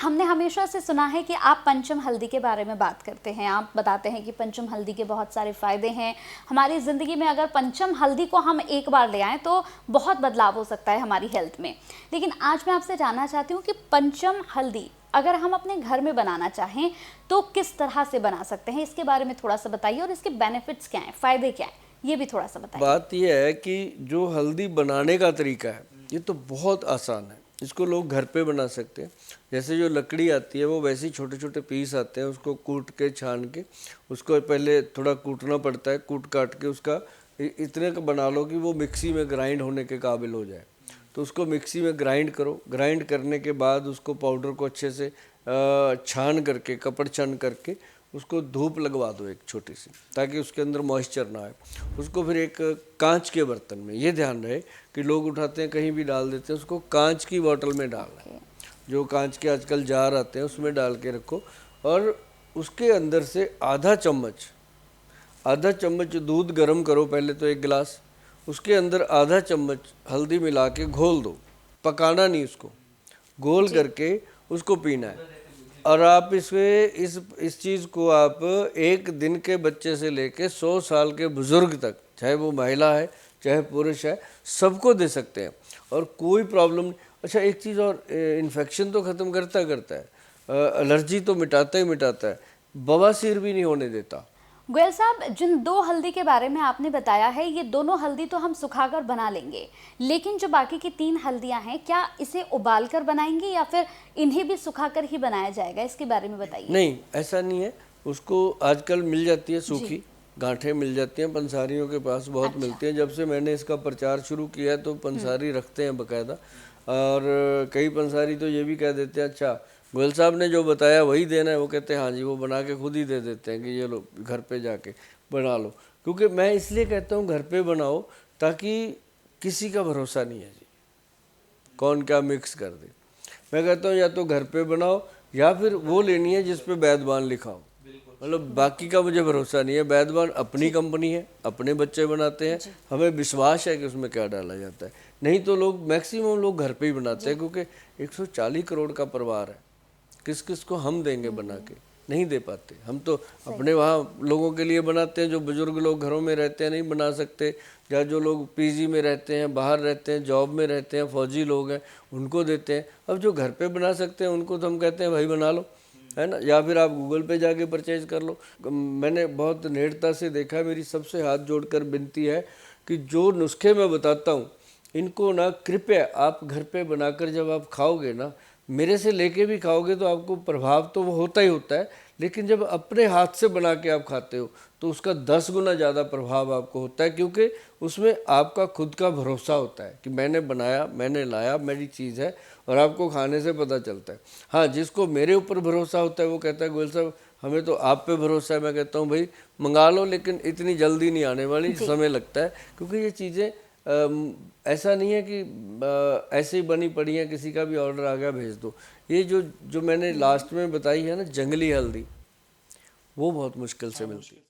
हमने हमेशा से सुना है कि आप पंचम हल्दी के बारे में बात करते हैं। आप बताते हैं कि पंचम हल्दी के बहुत सारे फ़ायदे हैं हमारी ज़िंदगी में। अगर पंचम हल्दी को हम एक बार ले आएँ तो बहुत बदलाव हो सकता है हमारी हेल्थ में। लेकिन आज मैं आपसे जानना चाहती हूँ कि पंचम हल्दी अगर हम अपने घर में बनाना चाहें तो किस तरह से बना सकते हैं, इसके बारे में थोड़ा सा बताइए। और इसके बेनिफिट्स क्या हैं, फ़ायदे क्या हैं, ये भी थोड़ा सा बताइए। बात यह है कि जो हल्दी बनाने का तरीका है ये तो बहुत आसान है। इसको लोग घर पे बना सकते हैं। जैसे जो लकड़ी आती है वो वैसे ही छोटे छोटे पीस आते हैं, उसको कूट के छान के उसको पहले थोड़ा कूटना पड़ता है। कूट काट के उसका इतने का बना लो कि वो मिक्सी में ग्राइंड होने के काबिल हो जाए। तो उसको मिक्सी में ग्राइंड करो। ग्राइंड करने के बाद उसको पाउडर को अच्छे से छान करके, कपड़ छान करके उसको धूप लगवा दो एक छोटी सी, ताकि उसके अंदर मॉइस्चर ना आए। उसको फिर एक कांच के बर्तन में, ये ध्यान रहे कि लोग उठाते हैं कहीं भी डाल देते हैं, उसको कांच की बोतल में डालना है। जो कांच के आजकल जार आते हैं उसमें डाल के रखो। और उसके अंदर से आधा चम्मच दूध गर्म करो पहले तो, एक गिलास। उसके अंदर आधा चम्मच हल्दी मिला के घोल दो। पकाना नहीं, उसको घोल करके उसको पीना है। और आप इस चीज़ को आप एक दिन के बच्चे से लेके 100 साल के बुज़ुर्ग तक, चाहे वो महिला है चाहे पुरुष है, सबको दे सकते हैं और कोई प्रॉब्लम नहीं। अच्छा, एक चीज़ और, इन्फेक्शन तो ख़त्म करता है, एलर्जी तो मिटाता ही मिटाता है, बवासीर भी नहीं होने देता। गोयल साहब, जिन दो हल्दी के बारे में आपने बताया है, ये दोनों हल्दी तो हम सुखाकर बना लेंगे, लेकिन जो बाकी की 3 हल्दियां हैं, क्या इसे उबालकर बनाएंगे या फिर इन्हें भी सुखाकर ही बनाया जाएगा, इसके बारे में बताइए। नहीं, ऐसा नहीं है। उसको आजकल मिल जाती है सूखी गांठें मिल जाती हैं, पंसारियों के पास बहुत मिलती हैं। जब से मैंने इसका प्रचार शुरू किया तो पंसारी रखते हैं बकायदा। और कई पंसारी तो ये भी कह देते हैं, अच्छा गोयल साहब ने जो बताया वही देना है। वो कहते हैं हाँ जी, वो बना के खुद ही दे देते हैं कि ये लो घर पे जाके बना लो। क्योंकि मैं इसलिए कहता हूँ घर पे बनाओ, ताकि किसी का भरोसा नहीं है जी, कौन क्या मिक्स कर दे। मैं कहता हूँ या तो घर पे बनाओ या फिर वो लेनी है जिस पे वैद्यवान लिखा हो। मतलब बाकी का मुझे भरोसा नहीं है। वैद्यवान अपनी कंपनी है, अपने बच्चे बनाते हैं, हमें विश्वास है कि उसमें क्या डाला जाता है। नहीं तो लोग, मैक्सिमम लोग घर पे ही बनाते हैं, क्योंकि 140 करोड़ का परिवार है। किस किस को हम देंगे बना के, नहीं दे पाते। हम तो अपने वहाँ लोगों के लिए बनाते हैं, जो बुजुर्ग लोग घरों में रहते हैं नहीं बना सकते, या जो लोग पीजी में रहते हैं, बाहर रहते हैं, जॉब में रहते हैं, फौजी लोग हैं, उनको देते हैं। अब जो घर पे बना सकते हैं उनको तो हम कहते हैं भाई बना लो, है ना। या फिर आप गूगल पे जाके परचेज कर लो। मैंने बहुत नेड़ता से देखा है, मेरी सबसे हाथ जोड़कर विनती है कि जो नुस्खे मैं बताता हूँ इनको ना कृपया आप घर पे बनाकर जब आप खाओगे ना, मेरे से लेके भी खाओगे तो आपको प्रभाव तो वो होता ही होता है, लेकिन जब अपने हाथ से बना के आप खाते हो तो उसका 10 गुना ज़्यादा प्रभाव आपको होता है, क्योंकि उसमें आपका खुद का भरोसा होता है कि मैंने बनाया, मैंने लाया, मेरी चीज़ है, और आपको खाने से पता चलता है। हाँ, जिसको मेरे ऊपर भरोसा होता है वो कहता है गोयल साहब हमें तो आप पे भरोसा है। मैं कहता हूँ भाई मंगा लो, लेकिन इतनी जल्दी नहीं आने वाली, समय लगता है। क्योंकि ये चीज़ें ऐसा नहीं है कि ऐसे ही बनी पड़ी हैं, किसी का भी ऑर्डर आ गया भेज दो। ये जो जो मैंने लास्ट में बताई है ना, जंगली हल्दी, वो बहुत मुश्किल से मिलती है।